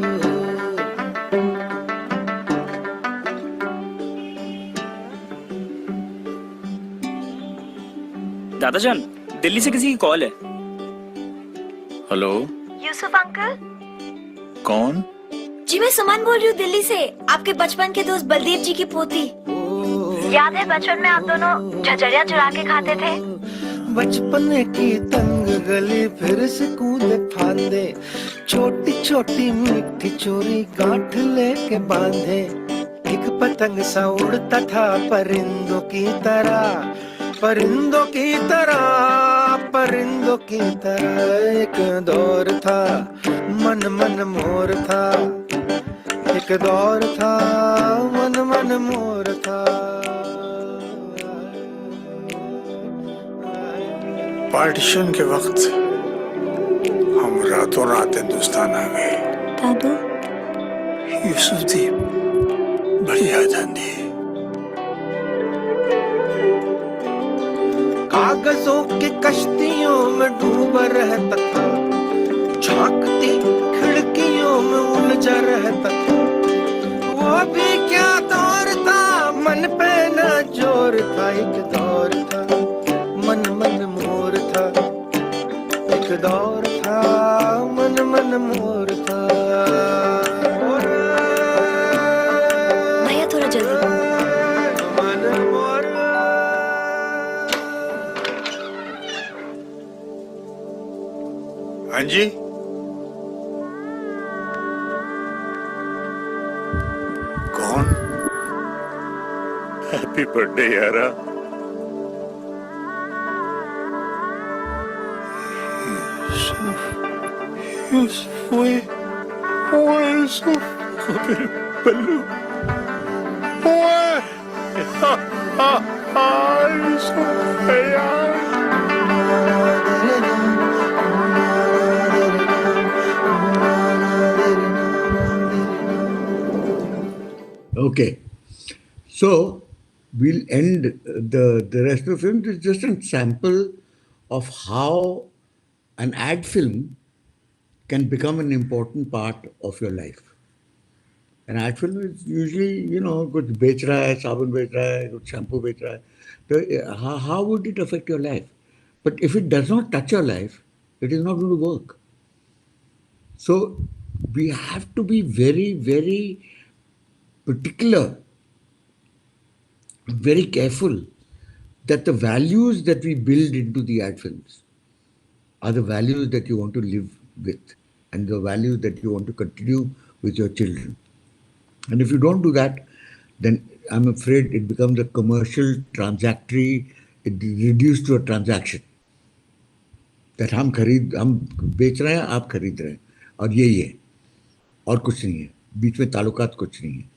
दादाजान, दिल्ली से किसी की कॉल है। Hello, Yusuf uncle? कौन? जी मैं सुमन बोल रही हूँ दिल्ली से, आपके बचपन के दोस्त बलदेव जी की पोती। याद है बचपन में आप दोनों झझरिया चुरा के खाते थे? बचपन की तंग गली फिर से कूद फांदे, छोटी छोटी मीठी चोरी गांठ लेके बांधे। एक पतंग सा उड़ता था परिंदों की तरह, परिंदों की तरह, परिंदों की तरह। एक दौर था मन मन मोर था, एक दौर था मन मन मोर था। पार्टीशन के वक्त हम रातों रात हिंदुस्तान आ गए। दादू? यूसुफ दी बड़ी याद आती। कागजों की कश्तियों में डूबा रहता था, झांकती खिड़कियों में उलझा रहता था। वो भी क्या दौर था, मन पे ना जोर था। एक दौर था कौन? हैप्पी बर्थडे यारा। यूसुफ वो यूसुफ मेरे बल्लू ओए यूसुफ यार। Okay, so we'll end the rest of the film. It's just a sample of how an ad film can become an important part of your life. An ad film is usually, कुछ बेच रहा है, साबुन बेच रहा है, कुछ shampoo बेच रहा है. So how would it affect your life? But if it does not touch your life, it is not going to work. So we have to be very, very particular, very careful that the values that we build into the ad films are the values that you want to live with and the values that you want to continue with your children. And if you don't do that, then I'm afraid it becomes a commercial, transactory, it is reduced to a transaction. That हम बेच रहे हैं, आप खरीद रहे हैं, और यही है, और कुछ नहीं है, बीच में ताल्लुकात कुछ नहीं है.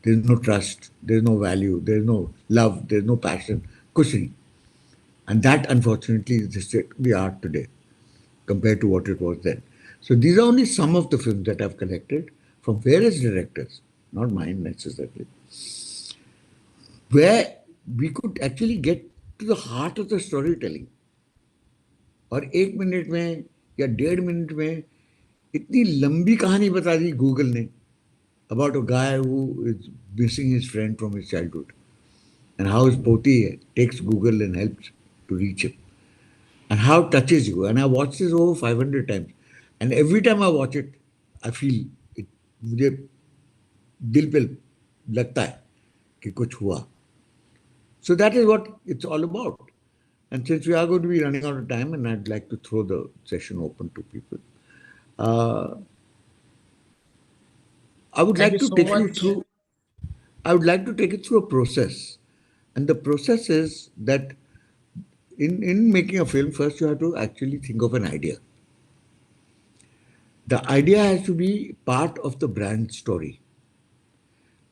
There is no trust, there is no value, there is no love, there is no passion, कुछ नहीं. And that, unfortunately, is the state we are today compared to what it was then. So these are only some of the films that I've collected from various directors, not mine necessarily, where we could actually get to the heart of the storytelling. और 1 minute में या 1.5 minute में इतनी लंबी कहानी बता दी Google ने about a guy who is missing his friend from his childhood and how his poti takes Google and helps to reach him. And how it touches you. And I watched this over 500 times. And every time I watch it, I feel it, मुझे दिल पे लगता है कि कुछ हुआ. So that is what it's all about. And since we are going to be running out of time, and I'd like to throw the session open to people, I would Thank like you to so take you much. through. I would like to take you through a process, and the process is that in making a film, first you have to actually think of an idea. The idea has to be part of the brand story.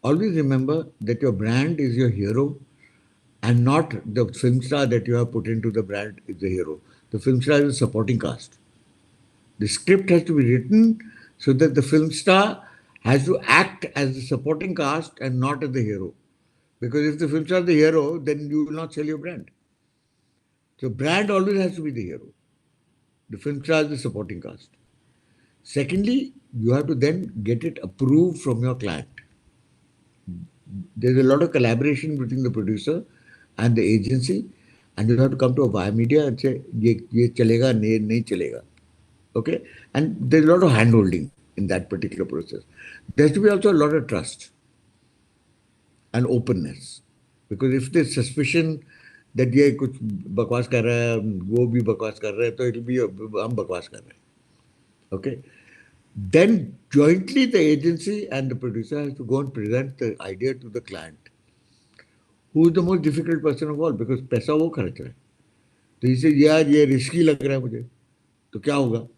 Always remember that your brand is your hero and not the film star that you have put into the brand is the hero. The film star is a supporting cast. The script has to be written so that the film star has to act as the supporting cast and not as the hero. Because if the film star is the hero, then you will not sell your brand. So brand always has to be the hero. The film star is the supporting cast. Secondly, you have to then get it approved from your client. There's a lot of collaboration between the producer and the agency, and you have to come to a via media and say, ye chalega, nahi chalega. Okay? And there's a lot of hand-holding in that particular process. There has to be also a lot of trust and openness. Because if there's suspicion that ये कुछ बकवास कर रहा है, वो भी बकवास कर रहा है, तो it'll be हम बकवास कर रहे हैं. Okay? Then jointly the agency and the producer has to go and present the idea to the client. Who is the most difficult person of all? Because पैसा वो खर्च रहा है. तो इसे यार ये रिस्की लग रहा है मुझे, तो क्या होगा?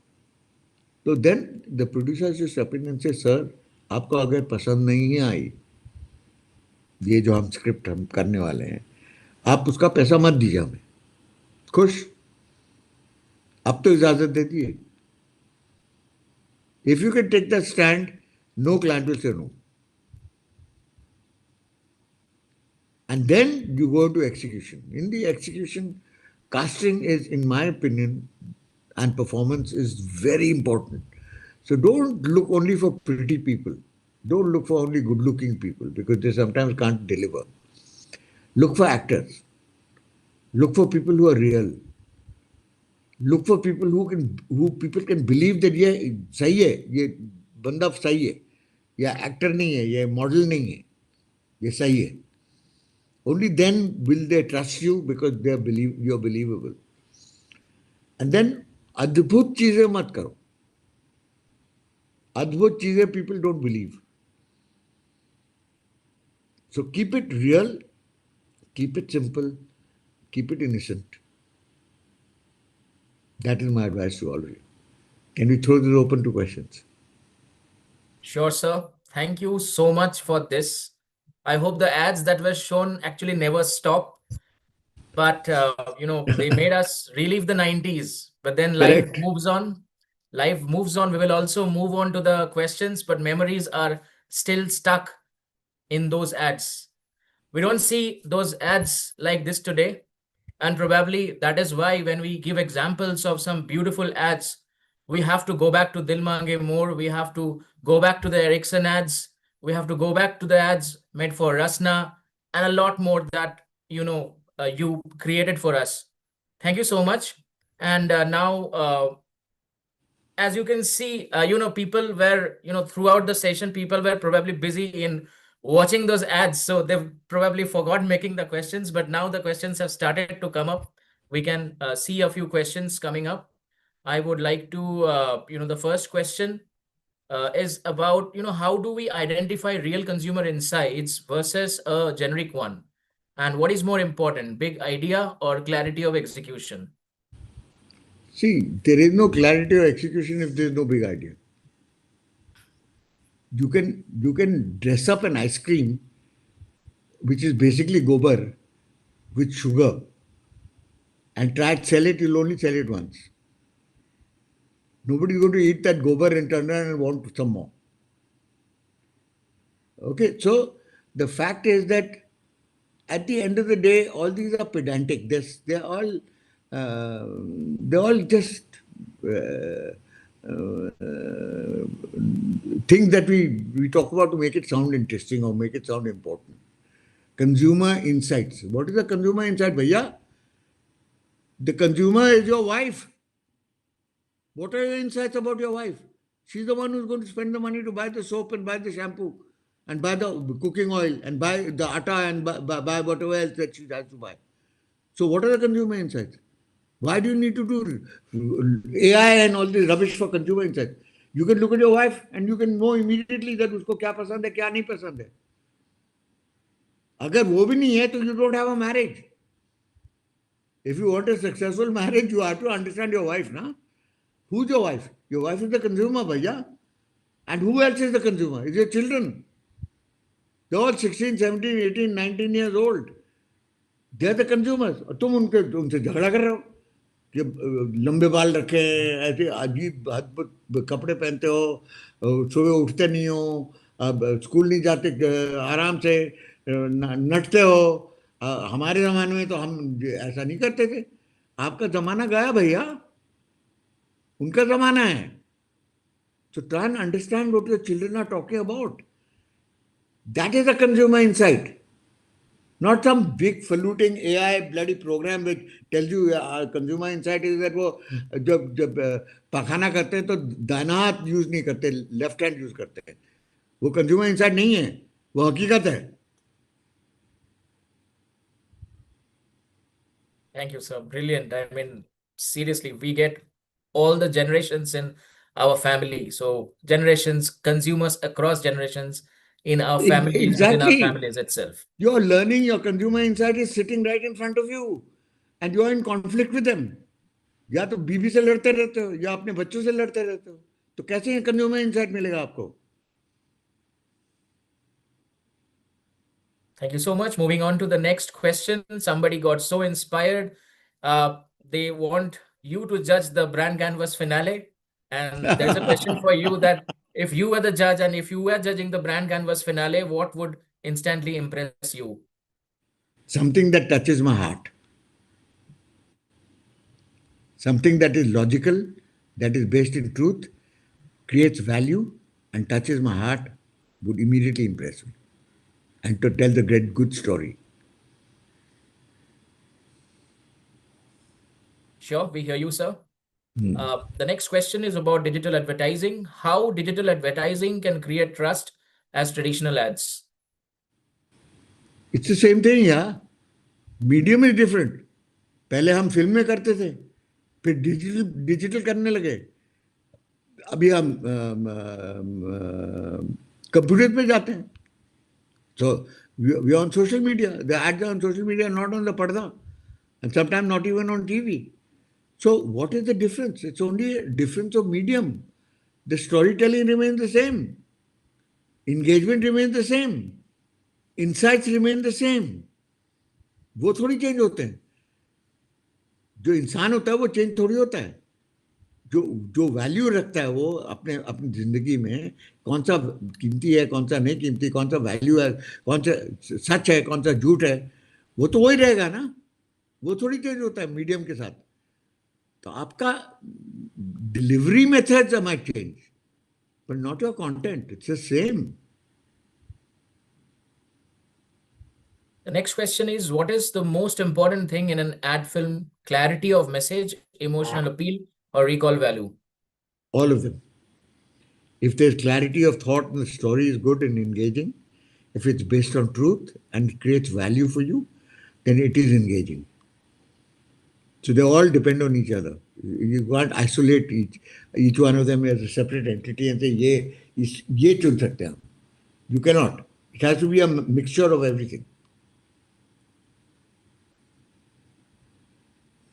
तो then the producer has to step in and say, sir, आपको अगर पसंद नहीं आई ये जो हम स्क्रिप्ट हम करने वाले हैं, आप उसका पैसा मत दीजिए हमें. खुश? अब तो इजाजत दे दिए. If you can take that stand, no client will say no. And then you go into execution. In the execution, casting is, in my opinion, and performance is very important. So don't look only for pretty people. Don't look for only good-looking people because they sometimes can't deliver. Look for actors. Look for people who are real. Look for people who people can believe that ये सही है, ये बंदा सही है, या actor नहीं है, ये model नहीं है, ये सही है. Only then will they trust you because you're believable. And then अद्भुत चीजें मत करो. अद्भुत चीजें people don't believe. So keep it real, keep it simple, keep it innocent. That is my advice to all of you. Can we throw this open to questions? Sure, sir. Thank you so much for this. I hope the ads that were shown actually never stop. But they made us relive the 90s. But then life Correct. moves on. Life moves on. We will also move on to the questions, but memories are still stuck in those ads. We don't see those ads like this today. And probably that is why when we give examples of some beautiful ads, we have to go back to Dil Mange More. We have to go back to the Ericsson ads. We have to go back to the ads made for Rasna and a lot more that, you created for us. Thank you so much. And now, as you can see, people were, throughout the session, people were probably busy in watching those ads. So they've probably forgot making the questions, but now the questions have started to come up. We can see a few questions coming up. I would like to, the first question is about, how do we identify real consumer insights versus a generic one? And what is more important, big idea or clarity of execution? See, there is no clarity of execution if there is no big idea. You can dress up an ice cream, which is basically gobar, with sugar, and try to sell it. You'll only sell it once. Nobody's going to eat that gobar and turn around and want some more. Okay, so the fact is that at the end of the day, all these are pedantic. They're all just things that we talk about to make it sound interesting or make it sound important. Consumer insights. What is a consumer insight, bhaiya? The consumer is your wife. What are your insights about your wife? She's the one who's going to spend the money to buy the soap and buy the shampoo and buy the cooking oil and buy the atta and buy whatever else that she has to buy. So what are the consumer insights? Why do you need to do AI and all this rubbish for consumer insights? You can look at your wife and you can know immediately that usko kya pasand hai, kya nahi pasand hai. Agar wo bhi nahi hai, तो you don't have a marriage. If you want a successful marriage, you have to understand your wife, na? Who's your wife? Your wife is the consumer, bhaiya. And who else is the consumer? It's your children. They're all 16, 17, 18, 19 years old. They're the consumers. और तुम उनसे झगड़ा कर रहे हो कि लंबे बाल रखे हैं, ऐसे अजीब अद्भुत कपड़े पहनते हो, सुबह उठते नहीं हो, अब स्कूल नहीं जाते, आराम से नटते हो. हमारे ज़माने में तो हम ऐसा नहीं करते थे. आपका ज़माना गया भैया, उनका ज़माना है. So try and understand what your children are talking about. That is a consumer insight. Not some big faluting AI bloody program which tells you consumer insight is that वो जब पखाना करते हैं तो दाहिना हाथ यूज नहीं करते, लेफ्ट हैंड यूज करते हैं. वो कंज्यूमर इंसाइट नहीं है, वो हकीकत है. Thank you, sir. Brilliant. I mean, seriously, we get all the generations in our family. So generations, consumers across generations in our families, within our Exactly. families itself. You're learning, your consumer insight is sitting right in front of you and you're in conflict with them. या तो बीवी से लड़ते रहते हो या अपने बच्चों से लड़ते रहते हो, तो कैसे कंज्यूमर इंसाइट मिलेगा आपको? Thank you so much. Moving on to the next question. Somebody got so inspired. They want you to judge the brand canvas finale. And there's a question for you that if you were the judge and if you were judging the brand canvas finale, what would instantly impress you? Something that touches my heart. Something that is logical, that is based in truth, creates value and touches my heart would immediately impress me. And to tell the great good story. Sure, we hear you, sir. The next question is about digital advertising. How digital advertising can create trust as traditional ads? It's the same thing, yeah. Medium is different. पहले हम film में करते थे, फिर digital करने लगे. अभी हम कंप्यूटर पे जाते हैं. So We are on social media. The ads are on social media, not on the parda, and sometimes not even on TV. So what is the difference? It's only a difference of medium. The storytelling remains the same. Engagement remains the same. Insights remain the same. वो थोड़ी change होते हैं. जो इंसान होता है वो change थोड़ी होता है. जो जो वैल्यू रखता है वो अपने अपनी जिंदगी में, कौन सा कीमती है, कौन सा नहीं कीमती, कौन सा वैल्यू है, कौन सा सच है, कौन सा झूठ है, वो तो वही रहेगा ना. वो थोड़ी चेंज होता है मीडियम के साथ. तो आपका delivery methods might change, but not your content. It's the same. The next question is, what is the most important thing in an ad film? Clarity of message, emotional appeal, or recall value? All of them. If there's clarity of thought and the story is good and engaging, if it's based on truth and it creates value for you, then it is engaging. So they all depend on each other. You can't isolate each one of them as a separate entity and say, ye chun sakte hain. You cannot. It has to be a mixture of everything.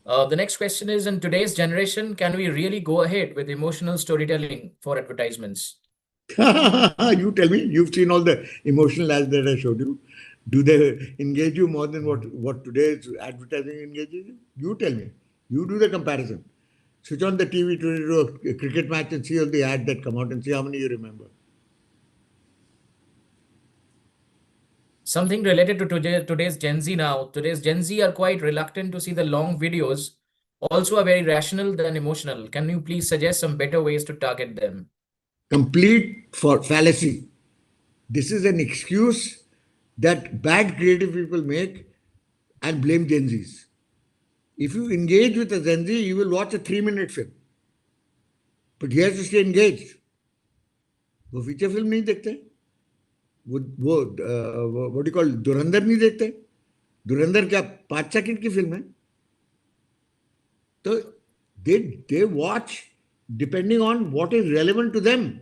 The next question is, in today's generation, can we really go ahead with emotional storytelling for advertisements? You tell me, you've seen all the emotional ads that I showed you. Do they engage you more than what today's advertising engages you? You tell me. You do the comparison. Switch on the TV to do a cricket match and see all the ads that come out and see how many you remember. Something related to today's Gen Z now. Today's Gen Z are quite reluctant to see the long videos, also are very rational than emotional. Can you please suggest some better ways to target them? Complete fallacy. This is an excuse that bad creative people make and blame Gen Zs. If you engage with a Gen Z, you will watch a 3-minute film. But he has to stay engaged. वो feature film नहीं देखते, वो what do you call धुरंधर नहीं देखते. धुरंधर क्या 5 second की film है. तो they watch depending on what is relevant to them.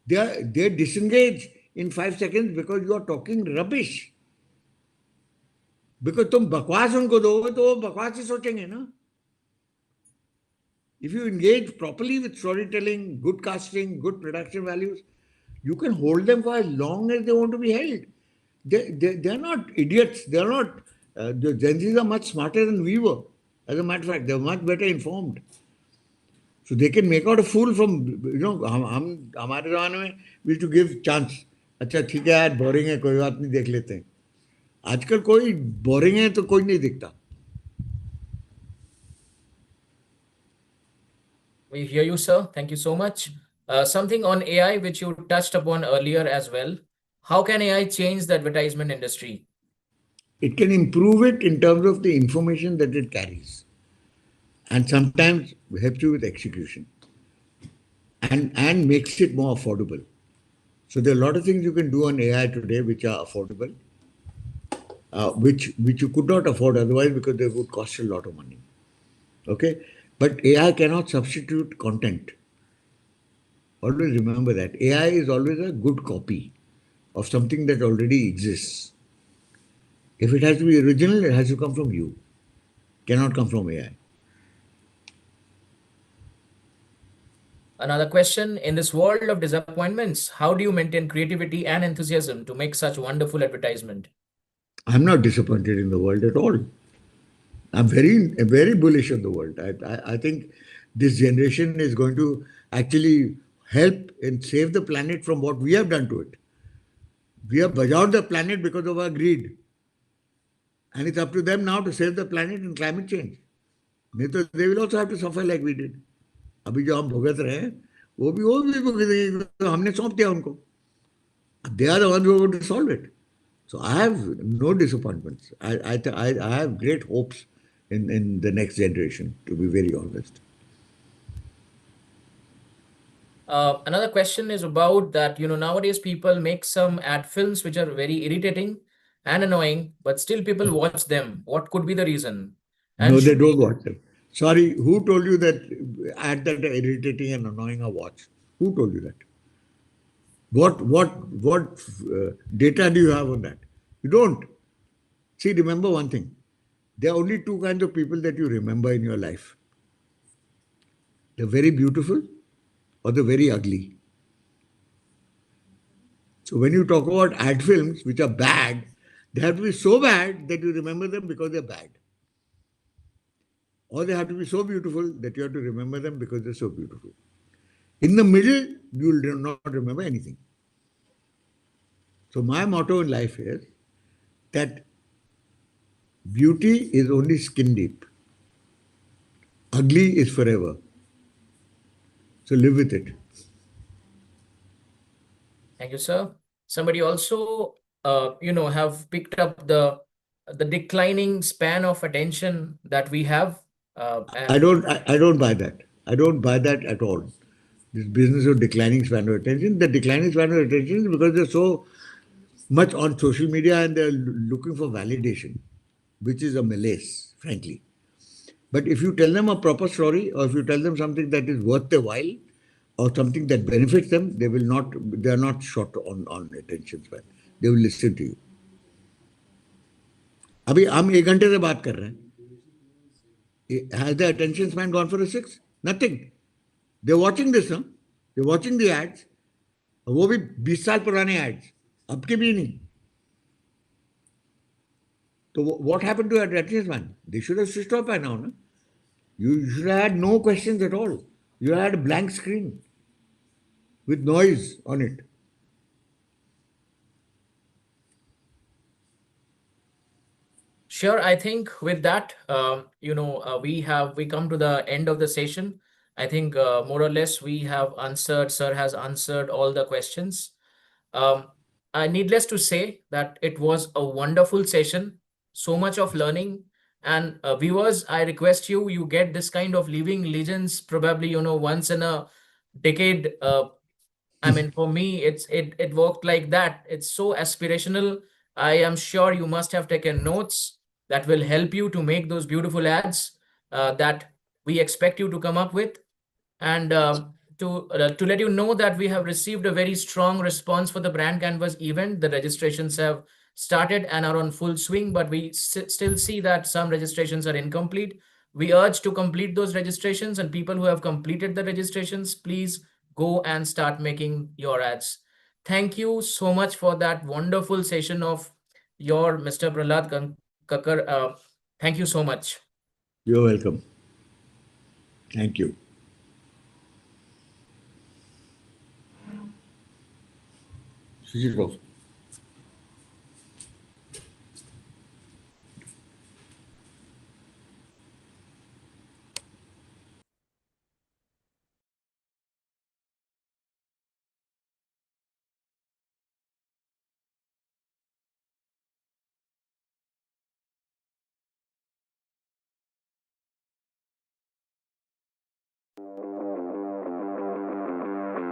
They disengage in 5 seconds because you are talking rubbish. Because तुम बकवास उनको दोगे तो वो बकवास ही सोचेंगे ना. If you engage properly with storytelling, good casting, good production values, you can hold them for as long as they want to be held. They are not idiots. They are not. The Gen Zs are much smarter than we were. As a matter of fact, they are much better informed. So they can make out a fool from, हम हमारे ज़माने में we used to give chance. अच्छा ठीक है यार, boring है, कोई बात नहीं, देख लेते हैं. आजकल कोई boring है तो कोई नहीं दिखता. We hear you, sir. Thank you so much. Something on AI, which you touched upon earlier as well. How can AI change the advertisement industry? It can improve it in terms of the information that it carries, and sometimes helps you with execution, and makes it more affordable. So there are a lot of things you can do on AI today which are affordable, which you could not afford otherwise because they would cost a lot of money. Okay, but AI cannot substitute content. Always remember that AI is always a good copy of something that already exists. If it has to be original, it has to come from you. Cannot come from AI. Another question, in this world of disappointments, how do you maintain creativity and enthusiasm to make such wonderful advertisement? I'm not disappointed in the world at all. I'm very bullish on the world. I think this generation is going to actually help and save the planet from what we have done to it. We have bajaued the planet because of our greed. And it's up to them now to save the planet and climate change. They will also have to suffer like we did. अभी जो हम भुगत रहे हैं वो भी भुगतेंगे, तो हमने सौंप दिया उनको. They are the ones who are going to solve it. So I have no disappointments. I have great hopes in the next generation, to be very honest. Another question is about that, nowadays people make some ad films which are very irritating and annoying, but still people watch them. What could be the reason? No, they don't watch them. Sorry, who told you that ads that are irritating and annoying are watched? Who told you that? What data do you have on that? You don't. See, remember one thing. There are only two kinds of people that you remember in your life. The very beautiful or the very ugly. So when you talk about ad films which are bad, they have to be so bad that you remember them because they're bad. Or they have to be so beautiful that you have to remember them because they're so beautiful. In the middle, you will not remember anything. So my motto in life is that beauty is only skin deep. Ugly is forever. So live with it. Thank you, sir. Somebody also, have picked up the declining span of attention that we have. And I don't buy that. I don't buy that at all. This business of declining span of attention. The declining span of attention is because they're so much on social media and they're looking for validation, which is a malaise, frankly. But if you tell them a proper story, or if you tell them something that is worth their while, or something that benefits them, they are not short on attention span. They will listen to you. अभी हम 1 घंटे से बात कर रहे हैं. Has the attention span gone for a 6? Nothing. They're watching this, huh? They're watching the ads. वो भी 20 साल पुराने ads. अब के भी नहीं. So what happened to attention span? They should have switched off by now, no? You should have had no questions at all. You had a blank screen with noise on it. Sure, I think with that, we come to the end of the session. I think more or less we have answered, sir has answered all the questions. Needless to say that it was a wonderful session, so much of learning. And viewers, I request you get this kind of living legends probably, once in a decade. I mean, for me, it worked like that. It's so aspirational. I am sure you must have taken notes that will help you to make those beautiful ads that we expect you to come up with. And to let you know that we have received a very strong response for the Brand Canvas event. The registrations have started and are on full swing, but we still see that some registrations are incomplete. We urge to complete those registrations, and people who have completed the registrations, please go and start making your ads. Thank you so much for that wonderful session of your Mr. Prahlad Kakar. Thank you so much. You're welcome. Thank you. Switch it off.